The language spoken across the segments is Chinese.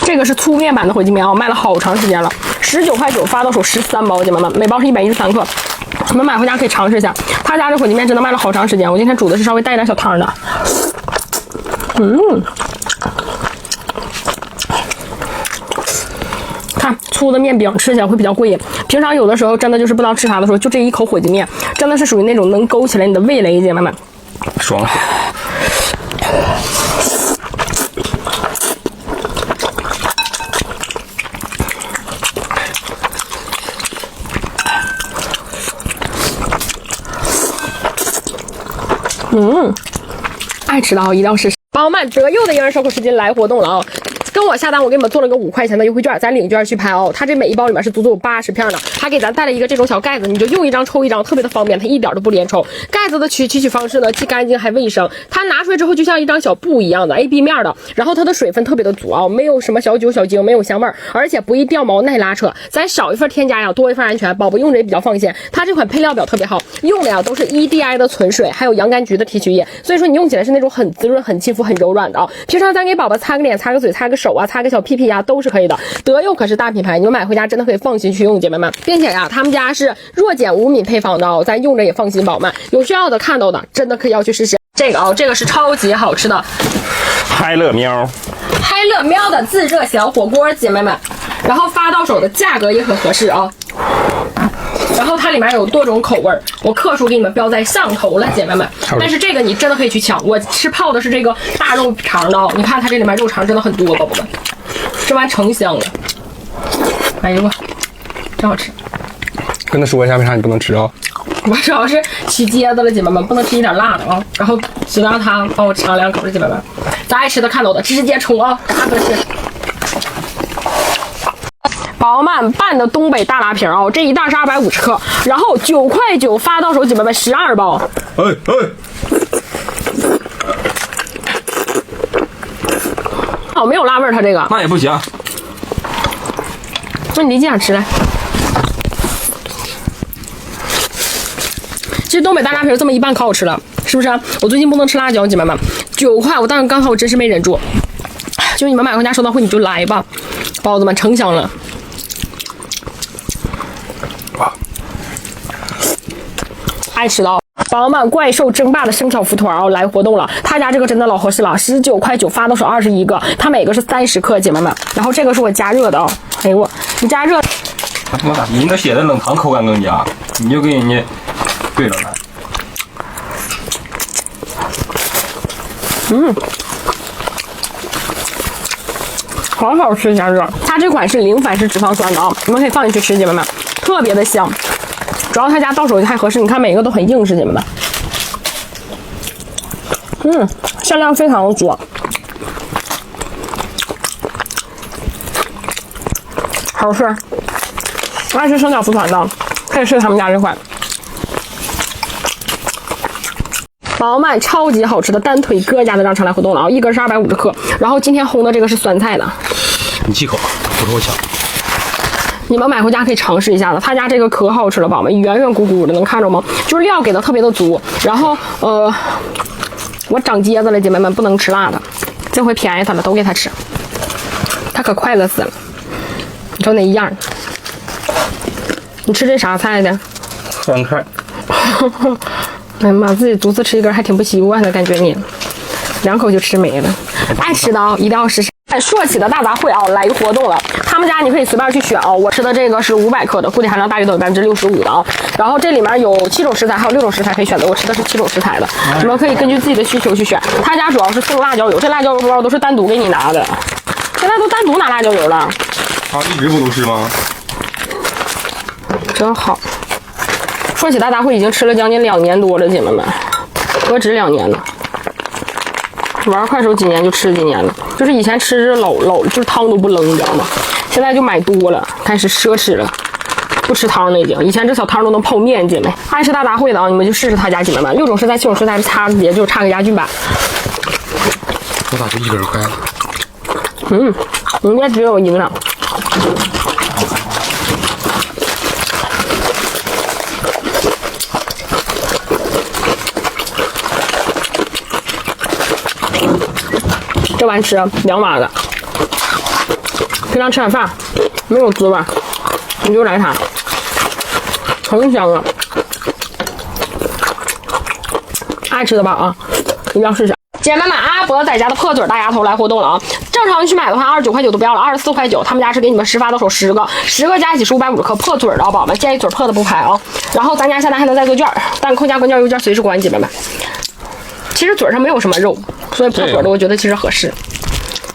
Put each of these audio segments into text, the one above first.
这个是粗面版的火鸡面啊，卖了好长时间了，19.9块发到手13包，姐妹们，每包是113克。你们买回家可以尝试一下，他家这火鸡面真的卖了好长时间。我今天煮的是稍微带一点小汤的，看粗的面饼吃起来会比较过瘾。平常有的时候真的就是不知道吃啥的时候，就这一口火鸡面，真的是属于那种能勾起来你的味蕾，姐妹们。爽口。爱吃的啊，一定要试试。宝宝们，德佑的婴儿烧烤时间来活动了啊！跟我下单，我给你们做了个5块钱的优惠券，咱领券去拍哦。它这每一包里面是足足有80片呢，还给咱带了一个这种小盖子，你就用一张抽一张，特别的方便，它一点都不连抽。盖子的取方式呢，既干净还卫生，它拿出来之后就像一张小布一样的 AB 面的，然后它的水分特别的足啊，没有什么小酒小精，没有香味儿，而且不易掉毛耐拉扯。咱少一份添加呀，多一份安全，宝宝用着也比较放心。它这款配料表特别好，用的呀都是 EDI 的纯水，还有洋甘菊的提取液，所以说你用起来是那种很滋润、很亲肤、很柔软的啊。平常咱给宝宝擦个脸、擦个嘴、擦个手啊，擦个小屁屁呀，都是可以的。德佑可是大品牌，你们买回家真的可以放心去用，姐妹们，并且呀，他们家是弱碱无敏配方的哦，咱用着也放心，宝宝们有需要的看到的，真的可以要去试试。这个这个是超级好吃的嗨乐喵的自热小火锅，姐妹们，然后发到手的价格也很合适啊。然后它里面有多种口味，我克数给你们标在上头了，姐妹们。但是这个你真的可以去抢，我吃泡的是这个大肉肠的哦，你看它这里面肉肠真的很多，宝宝们，吃完成香了。哎呦我，真好吃。跟他说一下为啥你不能吃啊？我主要是起疖子了，姐妹们，不能吃一点辣的啊。然后就让他帮我吃上2口，姐妹们，咱爱吃的看到的直接冲啊，嘎合适。宝宝们拌的东北大拉皮啊，这一袋是250克，然后9.9块发到手，姐妹们12包。哦，没有辣味儿，它这个那也不行。那你离近点吃来。其实东北大拉皮这么一拌可好吃了，是不是？我最近不能吃辣椒，姐妹们，9块，我当时刚才我真是没忍住。就你们买回家收到货你就来吧，包子们成香了。爱吃的哦，宝宝们，怪兽争霸的生巧福团哦来活动了，他家这个真的老合适了，19.9发到手21个，它每个是30克，姐妹们。然后这个是我加热的哦，哎呦我，你加热，我咋人家写的冷藏口感更佳，你就给人家对了。好好吃加热，它这款是0反式脂肪酸的啊，你们可以放进去吃，姐妹们，特别的香。主要他家到手还合适，你看每一个都很硬实，姐妹们。馅料非常的足，好吃。爱吃生饺福团的可以试他们家这款。宝宝们，超级好吃的单腿哥家的让常来活动了啊，一根是250克，然后今天烘的这个是酸菜的。你忌口，不是我抢。你们买回家可以尝试一下的，他家这个可好吃了，宝宝们，圆圆鼓鼓的，能看着吗？就是料给的特别的足，然后我长疖子了，姐妹们不能吃辣的，这回便宜他了，都给他吃，他可快乐死了。你瞅哪一样？你吃这啥菜的？酸菜。哎呀妈，自己独自吃一根还挺不习惯的感觉，你2口就吃没了。爱吃的啊，一定要试试。朔起的大杂烩啊，来活动了，他们家你可以随便去选啊。我吃的这个是500克的，固体含量大约都有65%的啊。然后这里面有7种食材，还有6种食材可以选择。我吃的是7种食材的，你们可以根据自己的需求去选。他家主要是送辣椒油，这辣椒油包都是单独给你拿的，现在都单独拿辣椒油了。他一直不都是吗？真好。朔起大杂烩已经吃了将近2年多了，姐妹们，何止2年了。玩快手几年就吃几年了，就是以前吃着老就是汤都不扔，你知道吗？现在就买多了，开始奢侈了，不吃汤了已经。以前这小汤都能泡面，姐妹。爱吃大杂烩的啊，你们就试试他家，姐妹们，6种食材7种食材是差别，就是差个压菌版。我咋就1根快了？人家只有营养。这碗吃2碗的，平常吃点饭没有滋味，你就来它，很香啊！爱吃的吧啊，一定要试试。姐妹们，阿伯在家的破嘴大丫头来活动了啊！正常去买的话29.9都不要了，24.9块，他们家是给你们实发到手10个，10个加一起是550克，破嘴的啊，宝宝们，建议嘴破的不拍啊。然后咱家下单还能再做券，但扣价关键邮件随时关，姐妹们。其实嘴上没有什么肉，所以破嘴的我觉得其实合适。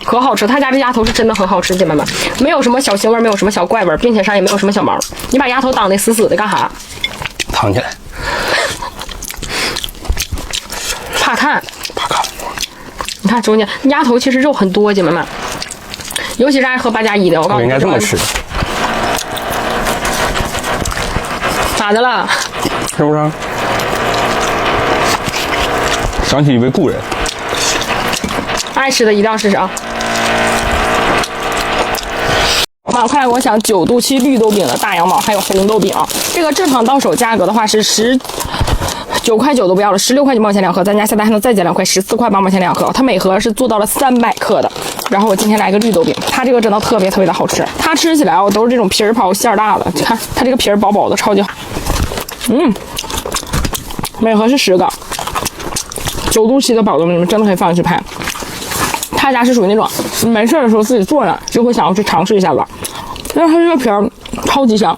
可好吃，他家这鸭头是真的很好吃，姐妹们，没有什么小腥味，没有什么小怪味，并且上也没有什么小毛。你把鸭头挡得死死的干啥？躺起来。怕看。你看中间鸭头其实肉很多，姐妹们，尤其是爱喝8+1的，我告诉你，应该这么吃。咋的了？是不是？想起一位故人。爱吃的一定要试试啊！妈，快来给我抢9度7绿豆饼的大羊毛，还有红豆饼啊！这个正常到手价格的话是19.9块都不要了，16.9块2盒，咱家下单还能再减2块，14.8块2盒。它每盒是做到了300克的。然后我今天来个绿豆饼，它这个真的特别的好吃，它吃起来哦都是这种皮儿薄馅儿大的，你看它这个皮儿薄薄的，超级好。每盒是10个，9度7的宝宝们，你们真的可以放心去拍。他家是属于那种没事的时候自己做着就会想要去尝试一下吧，因为它这个皮儿超级香，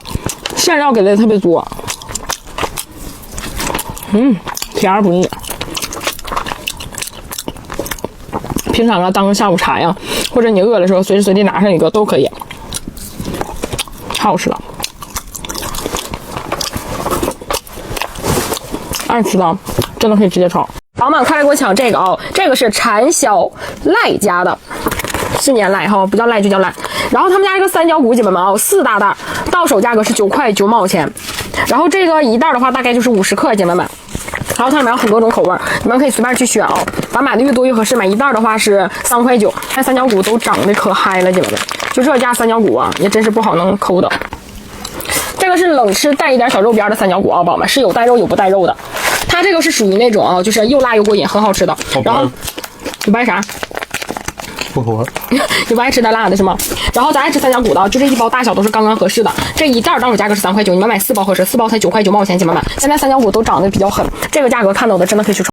馅料给的也特别多，甜而不腻。平常啊当个下午茶呀，或者你饿的时候随时随地拿上一个都可以，太好吃了。爱吃的真的可以直接炒。宝宝们，快来给我抢这个哦！这个是馋小赖家的，是年赖哈，不叫赖就叫赖。然后他们家这个三角骨，姐妹们哦，4大袋，到手价格是9.9块。然后这个一袋的话大概就是50克，姐妹们。然后它里面有很多种口味，你们可以随便去选哦。咱买的越多越合适，买一袋的话是3.9块。看三角骨都长得可嗨了，姐妹们，就这家三角骨啊，也真是不好能抠的。这个是冷吃带一点小肉边的三角骨啊，宝宝们，是有带肉有不带肉的。它这个是属于那种啊，就是又辣又过瘾，很好吃的。然后你不爱啥？不喝。你不爱吃带辣的是吗？然后咱爱吃三角骨的，就这一包大小都是刚刚合适的。这一袋到手价格是3.9块，你们买4包合适，4包才9.9块，姐妹们。现在三角骨都长得比较狠，这个价格看到的真的可以去冲。